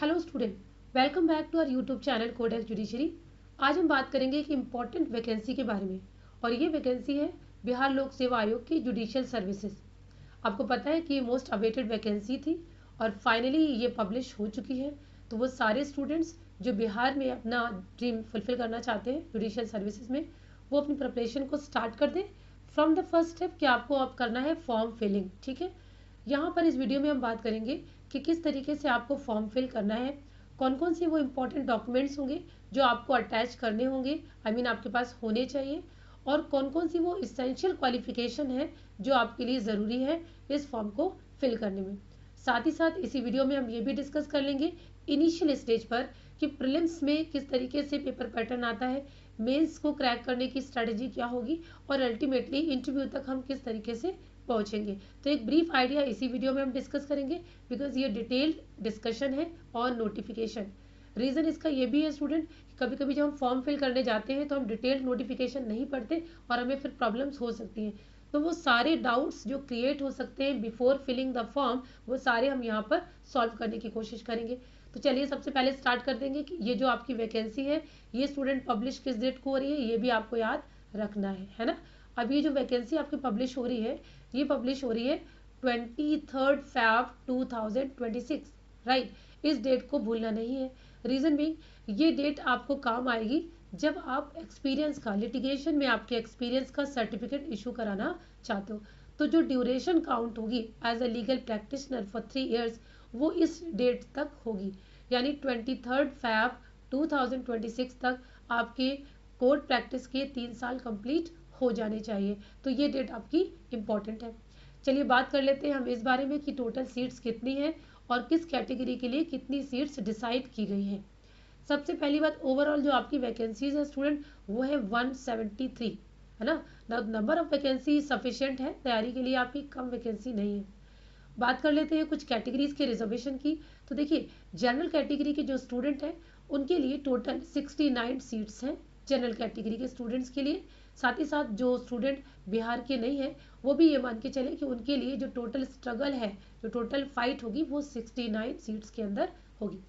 Hello student, welcome back to our YouTube channel Codex Judiciary. आज हम बात करेंगे एक इम्पॉर्टेंट वैकेंसी के बारे में और ये वैकेंसी है बिहार लोक सेवा आयोग की जुडिशियल सर्विसेज। आपको पता है कि ये मोस्ट अवेटेड वैकेंसी थी और फाइनली ये पब्लिश हो चुकी है। तो वो सारे स्टूडेंट्स जो बिहार में अपना ड्रीम फुलफिल करना चाहते हैं जुडिशियल सर्विसेज में, वो अपनी प्रिपरेशन को स्टार्ट कर दें। फ्रॉम द फर्स्ट स्टेप कि आपको अब करना है फॉर्म फिलिंग। ठीक है, यहाँ पर इस वीडियो में हम बात करेंगे कि किस तरीके से आपको फॉर्म फिल करना है, कौन कौन से वो इम्पोर्टेंट डॉक्यूमेंट्स होंगे जो आपको अटैच करने होंगे, आपके पास होने चाहिए, और कौन कौन सी वो इसेंशियल क्वालिफिकेशन है जो आपके लिए ज़रूरी है इस फॉर्म को फिल करने में। साथ ही साथ इसी वीडियो में हम ये भी डिस्कस कर लेंगे इनिशियल स्टेज पर कि प्रीलिम्स में किस तरीके से पेपर पैटर्न आता है, मेंस को क्रैक करने की स्ट्रेटजी क्या होगी और अल्टीमेटली इंटरव्यू तक हम किस तरीके से पहुंचेंगे। तो एक ब्रीफ आइडिया इसी वीडियो में हम डिस्कस करेंगे बिकॉज ये डिटेल्ड डिस्कशन है ऑन नोटिफिकेशन। रीज़न इसका ये भी है स्टूडेंट, कभी कभी जब हम फॉर्म फिल करने जाते हैं तो हम डिटेल्ड नोटिफिकेशन नहीं पढ़ते और हमें फिर प्रॉब्लम्स हो सकती हैं। तो वो सारे डाउट्स जो क्रिएट हो सकते हैं बिफोर फिलिंग द फॉर्म, वो सारे हम यहाँ पर सॉल्व करने की कोशिश करेंगे। तो चलिए सबसे पहले स्टार्ट कर देंगे कि ये जो आपकी वैकेंसी है ये स्टूडेंट पब्लिश किस डेट को हो रही है, ये भी आपको याद रखना है ना। अब ये जो वैकेंसी आपकी पब्लिश हो रही है, ये पब्लिश हो रही है 23 Feb 2026, राइट। इस डेट को भूलना नहीं है। रीज़न भी ये डेट आपको काम आएगी जब आप एक्सपीरियंस का, लिटिगेशन में आपके एक्सपीरियंस का सर्टिफिकेट इशू कराना चाहते हो। तो जो ड्यूरेशन काउंट होगी as a legal practitioner for 3 years, वो इस डेट तक होगी, यानी 23 Feb 2026 तक आपके कोर्ट प्रैक्टिस के 3 साल कंप्लीट हो जाने चाहिए। तो ये डेट आपकी इम्पॉर्टेंट है। चलिए बात कर लेते हैं हम इस बारे में कि टोटल सीट्स कितनी हैं और किस कैटेगरी के लिए कितनी सीट्स डिसाइड की गई हैं। सबसे पहली बात, ओवरऑल जो आपकी वैकेंसीज है स्टूडेंट वो है 173, है ना। नंबर ऑफ वैकेंसी सफिशिएंट है, तैयारी के लिए आपकी कम वैकेंसी नहीं है। बात कर लेते हैं कुछ कैटेगरीज के रिजर्वेशन की। तो देखिए, जनरल कैटेगरी के जो स्टूडेंट हैं उनके लिए टोटल 69 सीट्स हैं जनरल कैटेगरी के स्टूडेंट्स के लिए। साथ ही साथ जो स्टूडेंट बिहार के नहीं हैं वो भी ये मान के चले कि उनके लिए जो टोटल स्ट्रगल है, जो टोटल फाइट होगी वो 69 सीट्स के अंदर होगी।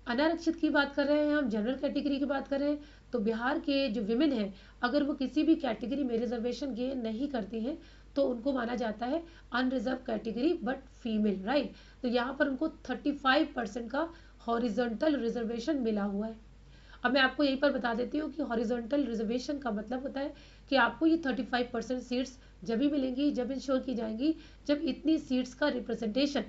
अनारक्षित की बात कर रहे हैं हम, जनरल कैटेगरी की बात कर रहे हैं, तो बिहार के जो विमेन हैं अगर वो किसी भी कैटेगरी में रिजर्वेशन गेन नहीं करती हैं तो उनको माना जाता है unreserve category but female, right. तो यहाँ पर उनको 35% का हॉरिजॉन्टल रिजर्वेशन मिला हुआ है। अब मैं आपको यहीं पर बता देती हूँ कि हॉरिजॉन्टल रिजर्वेशन का मतलब होता है कि आपको ये 35% सीट्स जब भी मिलेंगी, जब इंश्योर की जाएंगी, जब इतनी सीट्स का रिप्रेजेंटेशन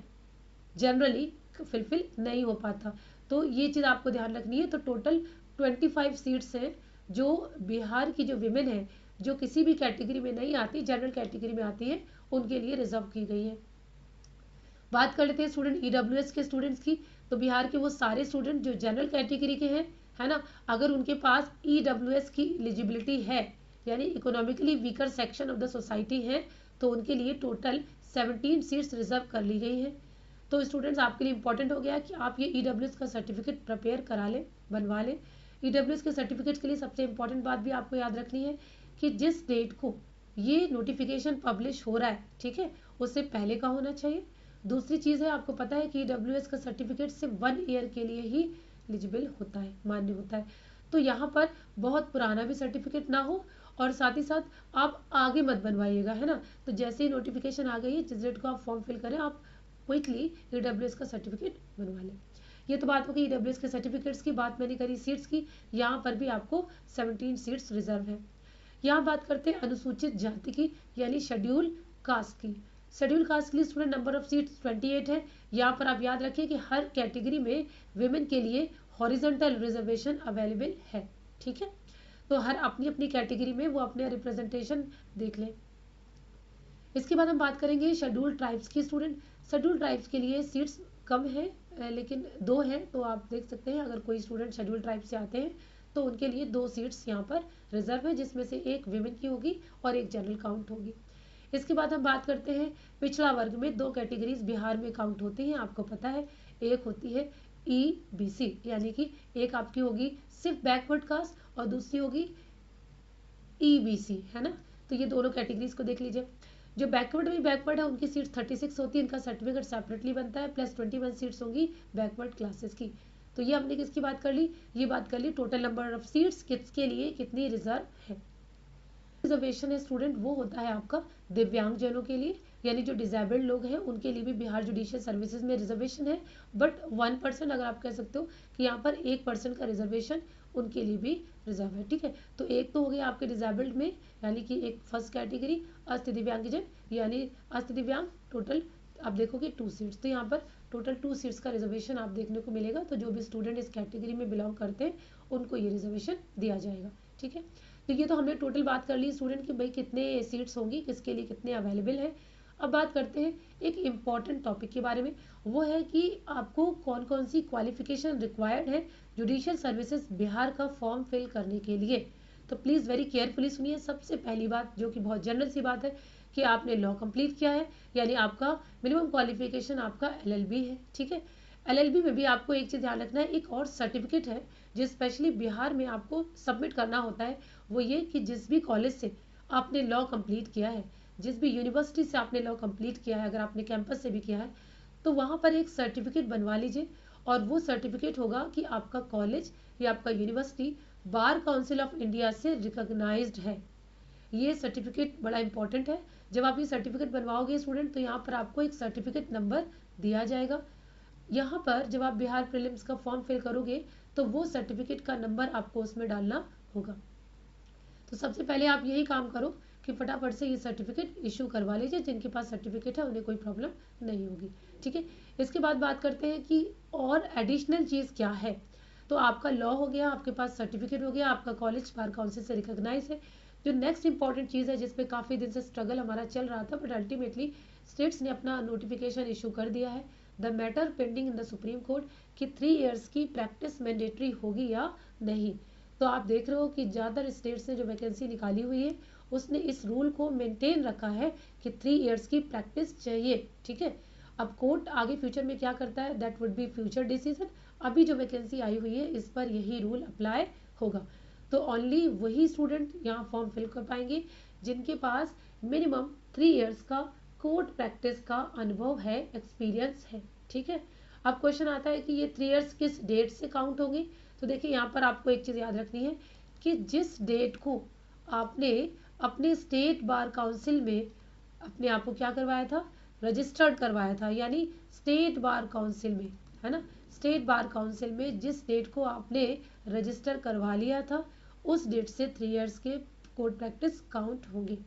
जनरली फिलफिल नहीं हो पाता। तो ये चीज़ आपको ध्यान रखनी है। तो टोटल 25 सीट्स हैं जो बिहार की जो विमेन है जो किसी भी कैटेगरी में नहीं आती, जनरल कैटेगरी में आती है, उनके लिए रिजर्व की गई है। बात कर लेते हैं स्टूडेंट ईडब्ल्यूएस के स्टूडेंट्स की। तो बिहार के वो सारे स्टूडेंट जो जनरल कैटेगरी के हैं, है ना, अगर उनके पास ईडब्ल्यूएस की एलिजिबिलिटी है, यानी economically weaker section of the society है, तो उनके लिए टोटल 17 सीट्स रिजर्व कर ली गई हैं। तो स्टूडेंट्स आपके लिए इंपॉर्टेंट हो गया कि आप ये ईडब्ल्यूएस का सर्टिफिकेट प्रिपेयर करा लें, बनवा लें। ईडब्ल्यूएस के सर्टिफिकेट के लिए सबसे इंपॉर्टेंट बात भी आपको याद रखनी है कि जिस डेट को ये नोटिफिकेशन पब्लिश हो रहा है, ठीक है, उससे पहले का होना चाहिए। दूसरी चीज़ है, आपको पता है कि ईडब्ल्यूएस का सर्टिफिकेट सिर्फ 1 ईयर के लिए ही एलिजिबल होता है, मान्य होता है। तो यहाँ पर बहुत पुराना भी सर्टिफिकेट ना हो और साथ ही साथ आप आगे मत बनवाइएगा, है ना। तो जैसे ही नोटिफिकेशन आ गई है, जिस डेट को आप फॉर्म फिल करें, आप क्विकली ईडब्ल्यूएस का सर्टिफिकेट बनवा लें। ये तो बात होगी ईडब्ल्यूएस के सर्टिफिकेट्स की। बात मैंने करी सीट्स की, यहाँ पर भी आपको 17 सीट्स रिजर्व है। यहाँ बात करते हैं अनुसूचित जाति की, यानी शेड्यूल कास्ट की। शेड्यूल कास्ट के लिए स्टूडेंट नंबर ऑफ सीट्स 28 है। यहाँ पर आप याद रखिए कि हर कैटेगरी में विमेन के लिए हॉरिजॉन्टल रिजर्वेशन अवेलेबल है, ठीक है। तो हर अपनी अपनी कैटेगरी में वो अपने रिप्रेजेंटेशन देख लें। इसके बाद हम बात करेंगे शेड्यूल ट्राइब्स की स्टूडेंट। शेड्यूल ट्राइब्स के लिए सीट्स कम है लेकिन 2 हैं, तो आप देख सकते हैं अगर कोई स्टूडेंट शेड्यूल ट्राइब से आते हैं तो उनके लिए 2 सीट्स यहाँ पर रिजर्व है, जिसमें से एक विमेन की होगी और एक जनरल काउंट होगी। इसके बाद हम बात करते हैं पिछड़ा वर्ग में 2 कैटेगरीज बिहार में काउंट होती हैं, आपको पता है। एक होती है EBC, यानी कि एक आपकी होगी सिर्फ बैकवर्ड कास्ट और दूसरी होगी EBC, है ना। तो ये दोनों कैटेगरीज को देख लीजिए। जो बैकवर्ड में बैकवर्ड है उनकी सीट्स 36 होती है, इनका सर्टिफिकेट सेपरेटली बनता है, प्लस 21 सीट्स होंगी बैकवर्ड क्लासेस की। तो ये हमने किसकी बात कर ली, ये बात कर ली टोटल नंबर ऑफ सीट्स किसके लिए कितनी रिजर्व है। रिजर्वेशन है स्टूडेंट वो होता है आपका दिव्यांगजनों के लिए, यानी जो डिजेबल्ड लोग हैं उनके लिए भी बिहार जुडिशियल सर्विसेज में रिजर्वेशन है, बट 1% अगर आप कह सकते हो कि यहाँ पर 1% का रिजर्वेशन उनके लिए भी रिजर्व है। ठीक है, तो एक तो हो गया आपके डिजेबल्ड में, यानी कि एक फर्स्ट कैटेगरी अस्थि दिव्यांगजन यानी अस्थि दिव्यांग, टोटल आप देखोगे 2 सीट्स, तो यहाँ पर टोटल 2 सीट्स का रिजर्वेशन आप देखने को मिलेगा। तो जो भी स्टूडेंट इस कैटेगरी में बिलोंग करते हैं उनको ये रिजर्वेशन दिया जाएगा। ठीक है, तो ये तो हमने टोटल बात कर ली स्टूडेंट कि भाई कितने सीट्स होंगी, किसके लिए कितने अवेलेबल है। अब बात करते हैं एक इम्पॉर्टेंट टॉपिक के बारे में, वो है कि आपको कौन कौन सी क्वालिफिकेशन रिक्वायर्ड है जुडिशियल सर्विसेज बिहार का फॉर्म फिल करने के लिए। तो प्लीज़ वेरी केयरफुली सुनिए। सबसे पहली बात जो कि बहुत जनरल सी बात है कि आपने लॉ कंप्लीट किया है, यानी आपका मिनिमम क्वालिफिकेशन आपका LLB है। ठीक है, LLB में भी आपको एक चीज़ ध्यान रखना है, एक और सर्टिफिकेट है जो स्पेशली बिहार में आपको सबमिट करना होता है, वो ये कि जिस भी कॉलेज से आपने लॉ कंप्लीट किया है, जिस भी यूनिवर्सिटी से आपने लॉ कंप्लीट किया है, अगर आपने कैंपस से भी किया है तो वहाँ पर एक सर्टिफिकेट बनवा लीजिए, और वो सर्टिफिकेट होगा कि आपका कॉलेज या आपका university bar council of India से रिकॉग्नाइज्ड है। ये सर्टिफिकेट बड़ा इंपॉर्टेंट है। जब आप ये सर्टिफिकेट बनवाओगे स्टूडेंट तो यहाँ पर आपको एक सर्टिफिकेट नंबर दिया जाएगा। यहाँ पर जब आप बिहार प्रीलिम्स का फॉर्म फिल करोगे तो वो सर्टिफिकेट का नंबर आपको उसमें डालना होगा। तो सबसे पहले आप यही काम करो कि फटाफट से ये सर्टिफिकेट इशू करवा लीजिए, जिनके पास सर्टिफिकेट है उन्हें कोई प्रॉब्लम नहीं होगी। ठीक है, इसके बाद बात करते हैं कि और एडिशनल चीज़ क्या है। तो आपका लॉ हो गया, आपके पास सर्टिफिकेट हो गया, आपका कॉलेज बार काउंसिल से रिकॉग्नाइज है। जो नेक्स्ट इंपॉर्टेंट चीज़ है जिसपे काफ़ी दिन से स्ट्रगल हमारा चल रहा था, बट अल्टीमेटली स्टेट्स ने अपना नोटिफिकेशन इशू कर दिया है, the matter pending in the supreme court, कि 3 इयर्स की प्रैक्टिस मैंडेटरी होगी या नहीं। तो आप देख रहे हो कि ज़्यादातर स्टेट्स ने जो वैकेंसी निकाली हुई है उसने इस रूल को मेंटेन रखा है कि 3 इयर्स की प्रैक्टिस चाहिए। ठीक है, अब कोर्ट आगे फ्यूचर में क्या करता है that would be future decision. अभी जो वैकेंसी आई हुई है इस पर यही रूल अप्लाई होगा। तो ओनली वही स्टूडेंट यहाँ फॉर्म फिल कर पाएंगे जिनके पास मिनिमम 3 इयर्स का कोर्ट प्रैक्टिस का अनुभव है, एक्सपीरियंस है। ठीक है, अब क्वेश्चन आता है कि ये 3 इयर्स किस डेट से काउंट होंगे। तो देखिए यहाँ पर आपको एक चीज़ याद रखनी है कि जिस डेट को आपने अपने स्टेट बार काउंसिल में अपने आप को क्या करवाया था, रजिस्टर्ड करवाया था, यानी स्टेट बार काउंसिल में, है ना, स्टेट बार काउंसिल में जिस डेट को आपने रजिस्टर करवा लिया था उस डेट से 3 इयर्स के कोर्ट प्रैक्टिस काउंट होंगे।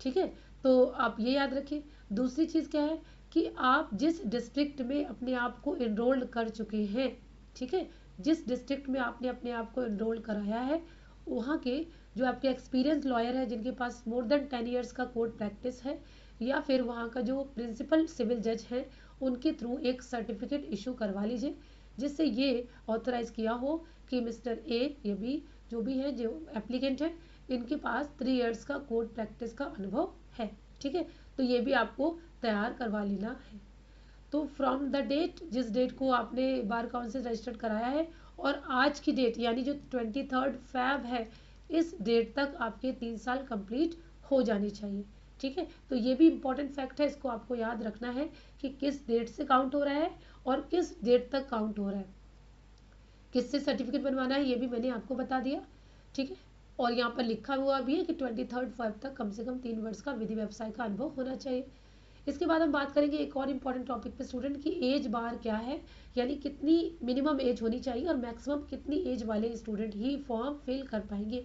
ठीक है, तो आप ये याद रखिए। दूसरी चीज़ क्या है कि आप जिस डिस्ट्रिक्ट में अपने आप को इनरोल्ड कर चुके हैं, ठीक है, जिस डिस्ट्रिक्ट में आपने अपने आप को इनरोल कराया है वहाँ के जो आपके एक्सपीरियंस लॉयर है जिनके पास मोर देन 10 इयर्स का कोर्ट प्रैक्टिस है, या फिर वहाँ का जो प्रिंसिपल सिविल जज है उनके थ्रू एक सर्टिफिकेट इशू करवा लीजिए जिससे ये ऑथराइज किया हो कि मिस्टर ए या बी जो भी है, जो एप्लीकेंट है, इनके पास 3 इयर्स का कोर्ट प्रैक्टिस का अनुभव है। ठीक है, तो ये भी आपको तैयार करवा लेना है। तो फ्रॉम द डेट, जिस डेट को आपने बार काउंसिल रजिस्टर्ड कराया है और आज की डेट यानी जो 23 फैब है, इस डेट तक आपके 3 साल कंप्लीट हो जाने चाहिए। ठीक है, तो ये भी इंपॉर्टेंट फैक्ट है, इसको आपको याद रखना है कि किस डेट से काउंट हो रहा है और किस डेट तक काउंट हो रहा है, किससे सर्टिफिकेट बनवाना है, ये भी मैंने आपको बता दिया। ठीक है, और यहाँ पर लिखा हुआ भी है कि 23 फैब तक कम से कम 3 वर्ष का विधि व्यवसाय का अनुभव होना चाहिए। इसके बाद हम बात करेंगे एक और इम्पॉर्टेंट टॉपिक पे स्टूडेंट की एज बार क्या है, यानी कितनी मिनिमम एज होनी चाहिए और मैक्सिमम कितनी एज वाले स्टूडेंट ही फॉर्म फिल कर पाएंगे।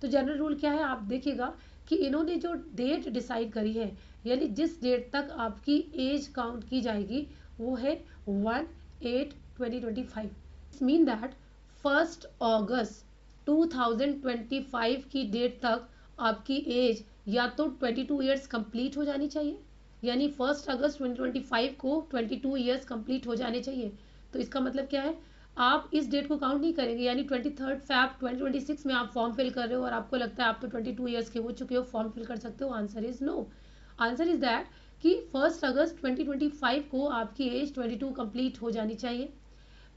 तो जनरल रूल क्या है, आप देखिएगा कि इन्होंने जो डेट डिसाइड करी है, यानी जिस डेट तक आपकी एज काउंट की जाएगी वो है 1/8/2025। इट्स मीन दैट 1 अगस्त 2025 की डेट तक आपकी एज या तो 22 ईयर्स कंप्लीट हो जानी चाहिए, यानी 1 अगस्त 2025 को 22 ईयर्स कंप्लीट हो जाने चाहिए। तो इसका मतलब क्या है, आप इस डेट को काउंट नहीं करेंगे, यानी 23 फैब 2026 में आप फॉर्म फिल कर रहे हो और आपको लगता है आप तो 22 ईयर्स के हो चुके हो, फॉर्म फिल कर सकते हो। Answer is no. Answer is that कि 1 अगस्त 2025 को आपकी एज 22 कंप्लीट हो जानी चाहिए।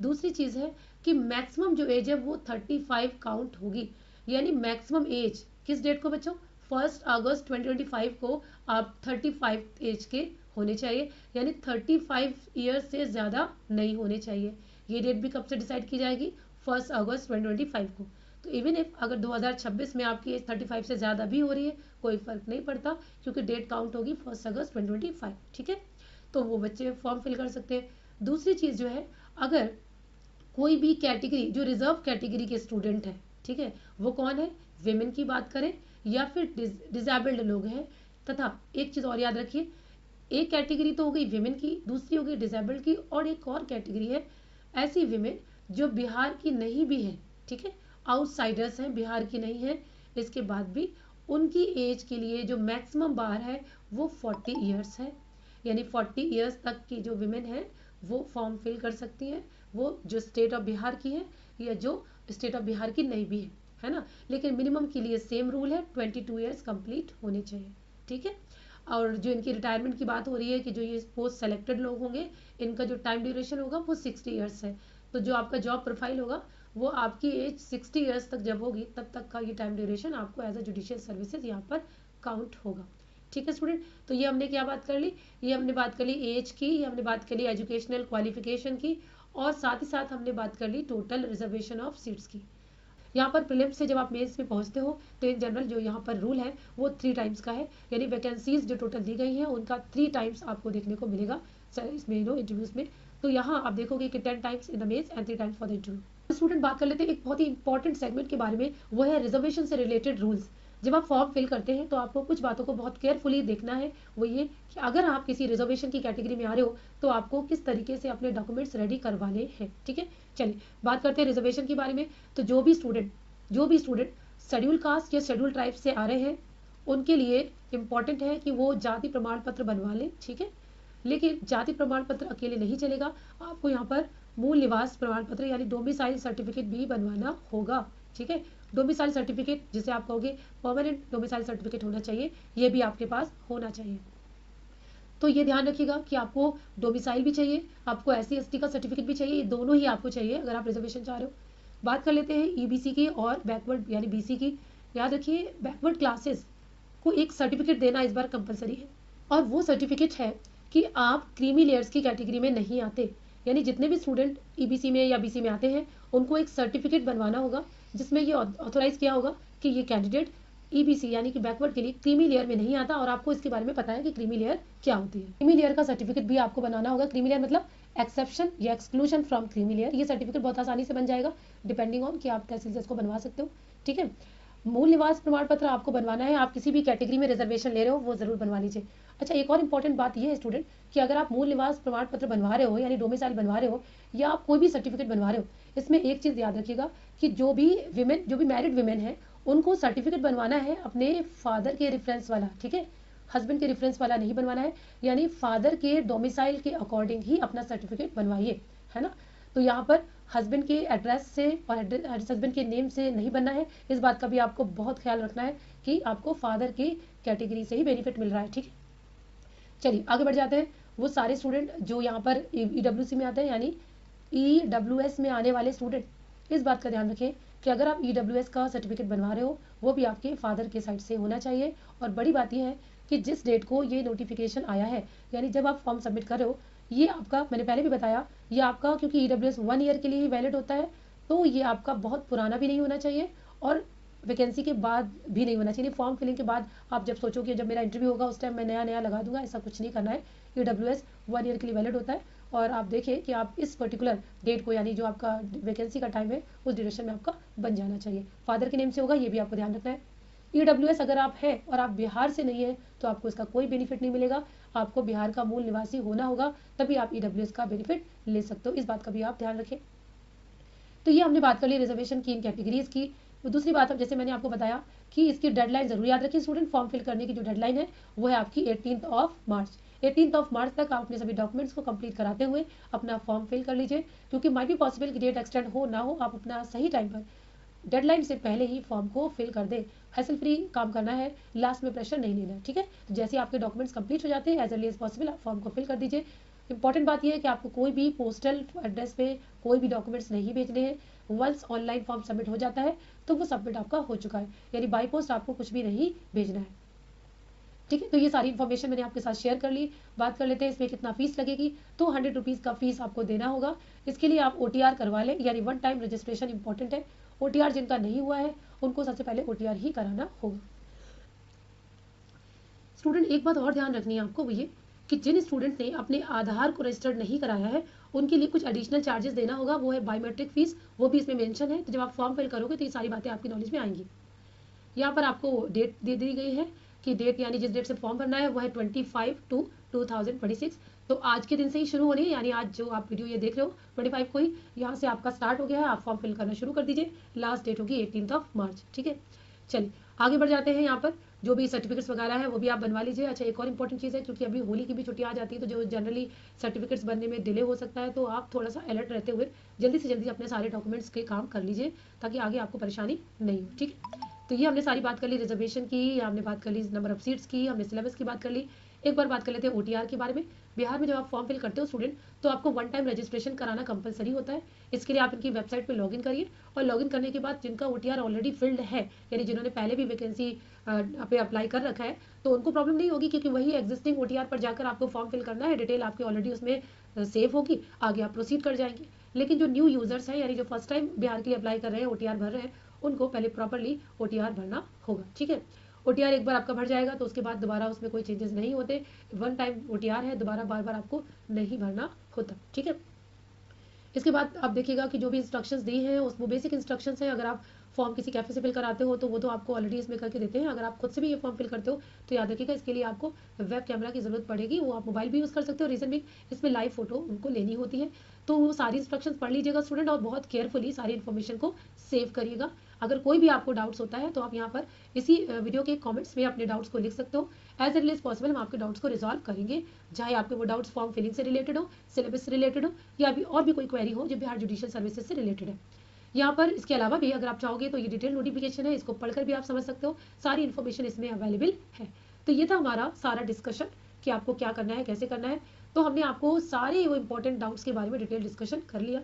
दूसरी चीज़ है कि मैक्सिमम जो एज है वो 35 काउंट होगी, यानी मैक्सिमम एज किस डेट को बच्चों, 1 अगस्त 2025 को आप 35 एज के होने चाहिए, यानी 35 ईयर्स से ज़्यादा नहीं होने चाहिए। ये डेट भी कब से डिसाइड की जाएगी? 1 अगस्त 2025 को। तो इवन इफ अगर 2026 में आपकी एज 35 से ज़्यादा भी हो रही है, कोई फ़र्क नहीं पड़ता, क्योंकि डेट काउंट होगी 1 अगस्त 2025। ठीक है, तो वो बच्चे फॉर्म फिल कर सकते हैं। दूसरी चीज़ जो है, अगर कोई भी कैटेगरी जो रिजर्व कैटेगरी के स्टूडेंट है, ठीक है, वो कौन है? विमेन की बात करें या फिर डिजेबल्ड लोग हैं। तथा एक चीज़ और याद रखिए, एक कैटेगरी तो हो गई विमेन की, दूसरी हो गई डिजेबल्ड की, और एक और कैटेगरी है ऐसी विमेन जो बिहार की नहीं भी है, ठीक है, आउटसाइडर्स हैं, बिहार की नहीं है, इसके बाद भी उनकी एज के लिए जो मैक्सिमम बार है वो 40 ईयर्स है। यानी 40 ईयर्स तक की जो विमेन है वो फॉर्म फिल कर सकती हैं, वो जो स्टेट ऑफ बिहार की है या जो स्टेट ऑफ बिहार की नहीं भी है ना। लेकिन मिनिमम के लिए सेम रूल है, 22 ईयर्स कंप्लीट होने चाहिए। ठीक है, और जो इनकी रिटायरमेंट की बात हो रही है कि जो ये पोस्ट सेलेक्टेड लोग होंगे, इनका जो टाइम ड्यूरेशन होगा वो 60 ईयर्स है। तो जो आपका जॉब प्रोफाइल होगा वो आपकी एज 60 ईयर्स तक जब होगी तब तक का ये टाइम ड्यूरेशन आपको एज अ जुडिशियल सर्विसेज यहाँ पर काउंट होगा। ठीक है स्टूडेंट, तो ये हमने क्या बात कर ली? ये हमने बात कर ली एज की, ये हमने बात कर ली एजुकेशनल क्वालिफिकेशन की, और साथ ही साथ हमने बात कर ली टोटल रिजर्वेशन ऑफ सीट्स की। यहाँ पर प्रीलिम्स से जब आप मेंस में पहुँचते हो तो इन जनरल जो यहाँ पर रूल है वो 3 टाइम्स का है, यानी वैकेंसीज जो टोटल दी गई हैं उनका 3 टाइम्स आपको देखने को मिलेगा इसमें इंटरव्यूज में। तो यहाँ आप देखोगे कि 10 times in the mains and 3 times for the interview. Student, बात कर लेते हैं एक बहुत ही इंपॉर्टेंट सेगमेंट के बारे में, वो है रिजर्वेशन से रिलेटेड रूल्स। जब आप फॉर्म फिल करते हैं तो आपको कुछ बातों को बहुत केयरफुली देखना है। वो ये कि अगर आप किसी रिजर्वेशन की कैटेगरी में आ रहे हो तो आपको किस तरीके से अपने डॉक्यूमेंट्स रेडी करवाने हैं। ठीक है, चलिए बात करते हैं रिजर्वेशन के बारे में। तो जो भी स्टूडेंट शेड्यूल कास्ट या शेड्यूल ट्राइब से आ रहे हैं उनके लिए इम्पॉर्टेंट है कि वो जाति प्रमाण पत्र बनवा लें। ठीक है, लेकिन जाति प्रमाण पत्र अकेले नहीं चलेगा, आपको यहाँ पर मूल निवास प्रमाण पत्र यानी डोमिसाइल सर्टिफिकेट भी बनवाना होगा। ठीक है, डोमिसाइल सर्टिफिकेट जिसे आप कहोगे परमानेंट डोमिसाइल सर्टिफिकेट होना चाहिए, ये भी आपके पास होना चाहिए। तो ये ध्यान रखिएगा कि आपको डोमिसाइल भी चाहिए, आपको SC/ST का सर्टिफिकेट भी चाहिए, ये दोनों ही आपको चाहिए अगर आप रिजर्वेशन चाह रहे हो। बात कर लेते हैं EBC की और बैकवर्ड यानी BC की। याद रखिए, बैकवर्ड क्लासेस को एक सर्टिफिकेट देना इस बार कंपलसरी है, और वो सर्टिफिकेट है कि आप क्रीमी लेयर्स की कैटेगरी में नहीं आते। यानी जितने भी स्टूडेंट EBC में या BC में आते हैं उनको एक सर्टिफिकेट बनवाना होगा जिसमें ये ऑथोराइज किया होगा कि ये कैंडिडेट EBC यानी कि बैकवर्ड के लिए क्रीमी लेयर में नहीं आता, और आपको इसके बारे में पता है कि क्रीमी लेयर क्या होती है। क्रीमी लेयर का सर्टिफिकेट भी आपको बनाना होगा। क्रीमी लेयर मतलब एक्सेप्शन या एक्सक्लूजन फ्रॉम क्रीमी लेयर। ये सर्टिफिकेट बहुत आसानी से बन जाएगा डिपेंडिंग ऑन कि आप तहसील से इसको बनवा सकते हो। ठीक है, मूल निवास प्रमाण पत्र आपको बनवाना है, आप किसी भी कैटेगरी में रिजर्वेशन ले रहे हो वो जरूर बनवा लीजिए। अच्छा, एक और इंपॉर्टेंट बात ये है स्टूडेंट कि अगर आप मूल निवास प्रमाण पत्र बनवा रहे हो यानी डोमिसाइल बनवा रहे हो या आप कोई भी सर्टिफिकेट बनवा रहे हो, इसमें एक चीज़ याद रखिएगा कि जो भी मैरिड विमेन है उनको सर्टिफिकेट बनवाना है अपने फादर के रेफरेंस वाला। ठीक है, हस्बैंड के रेफरेंस वाला नहीं बनवाना है, यानी फादर के डोमिसाइल के अकॉर्डिंग ही अपना सर्टिफिकेट बनवाइए, है ना। तो यहाँ पर हस्बैंड के एड्रेस से और हस्बैंड के नेम से नहीं बनना है, इस बात का भी आपको बहुत ख्याल रखना है कि आपको फादर की कैटेगरी से ही बेनिफिट मिल रहा है। ठीक है, चलिए आगे बढ़ जाते हैं। वो सारे स्टूडेंट जो यहाँ पर EWC में आते हैं यानी EWS में आने वाले स्टूडेंट, इस बात का ध्यान रखें कि अगर आप EWS का सर्टिफिकेट बनवा रहे हो वो भी आपके फादर के साइड से होना चाहिए। और बड़ी बात यह है कि जिस डेट को ये नोटिफिकेशन आया है यानी जब आप फॉर्म सबमिट कर रहे हो, ये आपका, मैंने पहले भी बताया, ये आपका क्योंकि EWS 1 ईयर के लिए ही वैलिड होता है, तो ये आपका बहुत पुराना भी नहीं होना चाहिए और वैकेंसी के बाद भी नहीं होना चाहिए। फॉर्म फिलिंग के बाद आप जब सोचो कि जब मेरा इंटरव्यू होगा उस टाइम मैं नया लगा दूंगा, ऐसा कुछ नहीं करना है। EWS 1 ईयर के लिए वैलिड होता है, और आप देखिए कि आप इस पर्टिकुलर डेट को यानी जो आपका वैकेंसी का टाइम है उस ड्यूरेशन में आपका बन जाना चाहिए। फादर के नेम से होगा, ये भी आपको ध्यान रखना है। EWS अगर आप हैं और आप बिहार से नहीं है तो आपको इसका कोई बेनिफिट नहीं मिलेगा, आपको बिहार का मूल निवासी होना होगा तभी आप EWS का बेनिफिट ले सकते हो, इस बात का भी आप ध्यान रखें। तो ये हमने बात कर ली रिजर्वेशन की इन कैटेगरीज की। दूसरी बात, अब जैसे मैंने आपको बताया कि इसकी डेडलाइन जरूर याद रखिए स्टूडेंट, फॉर्म फिल करने की जो डेडलाइन है वो है आपकी 18 मार्च। 18 मार्च तक आप अपने सभी डॉक्यूमेंट्स को कंप्लीट कराते हुए अपना फॉर्म फिल कर लीजिए, क्योंकि माइट बी पॉसिबल कि डेट एक्सटेंड हो ना हो, आप अपना सही टाइम पर डेडलाइन से पहले ही फॉर्म को फिल कर दे। हैसल फ्री काम करना है, लास्ट में प्रेशर नहीं लेना है। ठीक है, तो जैसे आपके डॉक्यूमेंट्स कंप्लीट हो जाते हैं एज अर्ली एज पॉसिबल आप फॉर्म को फिल कर दीजिए। इंपॉर्टेंट बात यह है कि आपको कोई भी पोस्टल एड्रेस पे कोई भी डॉक्यूमेंट्स नहीं भेजने हैं। वंस ऑनलाइन फॉर्म सबमिट हो जाता है तो वो सबमिट आपका हो चुका है, यानी बाई पोस्ट आपको कुछ भी नहीं भेजना है। ठीक है, तो ये सारी इन्फॉर्मेशन मैंने आपके साथ शेयर कर ली। बात कर लेते हैं इसमें कितना फीस लगेगी। तो 100 रुपीज़ का फीस आपको देना होगा। इसके लिए आप OTR करवा लें, यानी वन टाइम रजिस्ट्रेशन इंपॉर्टेंट है। OTR जिनका नहीं हुआ है उनको सबसे पहले OTR ही कराना होगा। स्टूडेंट, एक बात और ध्यान रखनी है आपको, वो ये कि जिन स्टूडेंट ने अपने आधार को रजिस्टर्ड नहीं कराया है उनके लिए कुछ एडिशनल चार्जेस देना होगा, वो है बायोमेट्रिक फीस, वो भी इसमें मेंशन है। तो जब आप फॉर्म फिल करोगे तो ये सारी बातें आपकी नॉलेज में आएंगी। यहाँ पर आपको डेट दे दी गई है कि डेट यानी जिस डेट से फॉर्म भरना है वो है 25/2/2026। तो आज के दिन से ही शुरू होनी है, यानी आज जो आप वीडियो ये देख रहे हो 25 को ही यहाँ से आपका स्टार्ट हो गया है। आप फॉर्म फिल करना शुरू कर दीजिए। लास्ट डेट होगी 18 मार्च। ठीक है, चलिए आगे बढ़ जाते हैं। यहाँ पर जो भी सर्टिफिकेट्स वगैरह है वो भी आप बनवा लीजिए। अच्छा, एक और इंपॉर्टेंट चीज़ है, क्योंकि अभी होली की भी छुट्टी आ जाती है तो जो जनरली सर्टिफिकेट्स बनने में डिले हो सकता है, तो आप थोड़ा सा अलर्ट रहते हुए जल्दी से जल्दी अपने सारे डॉक्यूमेंट्स के काम कर लीजिए ताकि आगे आपको परेशानी नहीं हो। ठीक है, तो ये हमने सारी बात कर ली रिजर्वेशन की, हमने बात कर ली नंबर ऑफ सीट्स की, हमने सिलेबस की बात कर ली। एक बार बात कर लेते हैं OTR के बारे में। बिहार में जब आप फॉर्म फिल करते हो स्टूडेंट, तो आपको वन टाइम रजिस्ट्रेशन कराना कंपलसरी होता है। इसके लिए आप इनकी वेबसाइट पे लॉगिन करिए, और लॉगिन करने के बाद जिनका OTR ऑलरेडी फिल्ड है, यानी जिन्होंने पहले भी वैकेंसी पे अप्लाई कर रखा है, तो उनको प्रॉब्लम नहीं होगी, क्योंकि वही एग्जिस्टिंग OTR पर जाकर आपको फॉर्म फिल करना है। डिटेल आपकी ऑलरेडी उसमें सेव होगी, आगे आप प्रोसीड कर जाएंगे। लेकिन जो न्यू यूजर्स हैं, यानी जो फर्स्ट टाइम बिहार के लिए अप्लाई कर रहे हैं, OTR भर रहे हैं, उनको पहले प्रॉपरली OTR भरना होगा। ठीक है, OTR एक बार आपका भर जाएगा तो उसके बाद दोबारा उसमें कोई चेंजेस नहीं होते। वन टाइम OTR है, दोबारा बार बार आपको नहीं भरना होता। ठीक है, इसके बाद आप देखिएगा कि जो भी इंस्ट्रक्शंस दी हैं उस वो बेसिक इंस्ट्रक्शंस हैं। अगर आप फॉर्म किसी कैफे से फिल कराते हो तो वो तो आपको ऑलरेडी इसमें करके देते हैं। अगर आप खुद से भी ये फॉर्म फिल करते हो तो याद रखिएगा इसके लिए आपको वेब कैमरा की ज़रूरत पड़ेगी। वो आप मोबाइल भी यूज़ कर सकते हो। रीज़न भी इसमें लाइव फोटो उनको लेनी होती है। तो वो सारी इंस्ट्रक्शंस पढ़ लीजिएगा स्टूडेंट, और बहुत केयरफुली सारी इन्फॉर्मेशन को सेव करिएगा। अगर कोई भी आपको डाउट्स होता है तो आप यहाँ पर इसी वीडियो के कमेंट्स में अपने डाउट्स को लिख सकते हो। एज अर्ली एज पॉसिबल हम आपके डाउट्स को रिजॉल्व करेंगे, चाहे आपके वो डाउट्स फॉर्म फिलिंग से रिलेटेड हो, सिलेबस से रिलेटेड हो, या अभी और भी कोई क्वेरी हो जो बिहार जुडिशियल सर्विसेज से रिलेटेड है। यहाँ पर इसके अलावा भी अगर आप चाहोगे तो ये डिटेल नोटिफिकेशन है, इसको पढ़कर भी आप समझ सकते हो। सारी इन्फॉर्मेशन इसमें अवेलेबल है। तो ये था हमारा सारा डिस्कशन कि आपको क्या करना है, कैसे करना है। तो हमने आपको सारे वो इंपॉर्टेंट डाउट्स के बारे में डिटेल डिस्कशन कर लिया।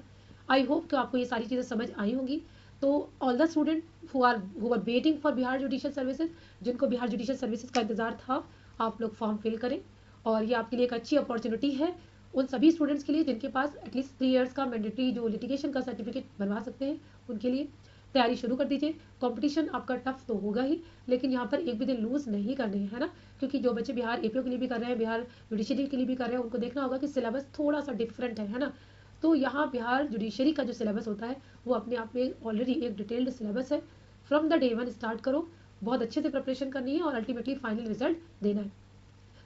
आई होप कि आपको ये सारी चीज़ें समझ आई होंगी। तो all the student who are waiting for Bihar judicial services, जिनको बिहार जुडिशियल सर्विसेज का इंतजार था, आप लोग फॉर्म फिल करें, और ये आपके लिए एक अच्छी अपॉर्चुनिटी है उन सभी स्टूडेंट्स के लिए जिनके पास एटलीस्ट 3 इयर्स का मैंडेटरी जो लिटिगेशन का सर्टिफिकेट बनवा सकते हैं। उनके लिए तैयारी शुरू कर दीजिए। कंपटीशन आपका टफ तो होगा ही, लेकिन यहाँ पर एक भी दिन लूज नहीं करने है ना, क्योंकि जो बच्चे बिहार APO के लिए भी कर रहे हैं, बिहार जुडिशरी के लिए भी कर रहे हैं, उनको देखना होगा कि सिलेबस थोड़ा सा डिफरेंट है ना। तो यहाँ बिहार जुडिशरी का जो सिलेबस होता है वो अपने आप में ऑलरेडी एक डिटेल्ड सिलेबस है। फ्रॉम द डे 1 स्टार्ट करो, बहुत अच्छे से प्रिपरेशन करनी है और अल्टीमेटली फाइनल रिजल्ट देना है।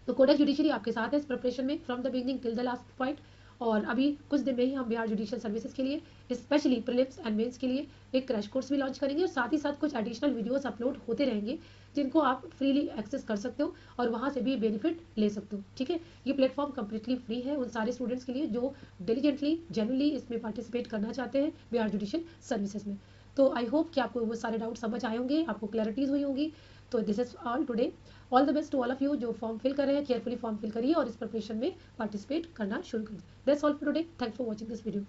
तो कोडेक्स जुडिशरी आपके साथ है इस प्रिपरेशन में from the beginning till the last point. और अभी कुछ दिन में ही हम बिहार जुडिशियल सर्विसेज के लिए स्पेशली प्रीलिम्स एंड मेंस के लिए एक क्रैश कोर्स भी लॉन्च करेंगे, और साथ ही साथ कुछ एडिशनल वीडियोस अपलोड होते रहेंगे जिनको आप फ्रीली एक्सेस कर सकते हो और वहाँ से भी बेनिफिट ले सकते हो। ठीक है, ये प्लेटफॉर्म कम्प्लीटली फ्री है उन सारे स्टूडेंट्स के लिए जो डिलीजेंटली जेन्युइनली इसमें पार्टिसिपेट करना चाहते हैं बिहार जुडिशियल सर्विसेज में। तो आई होप कि आपको वो सारे डाउट समझ आए होंगे, आपको क्लैरिटीज हुई होंगी। तो this is all today. All the best to all of you जो फॉर्म फिल कर रहे हैं, केयरफुली फॉर्म फिल करिए और इस प्रिपरेशन में पार्टिसिपेट करना शुरू करिए। That's all for today. Thanks for watching this video.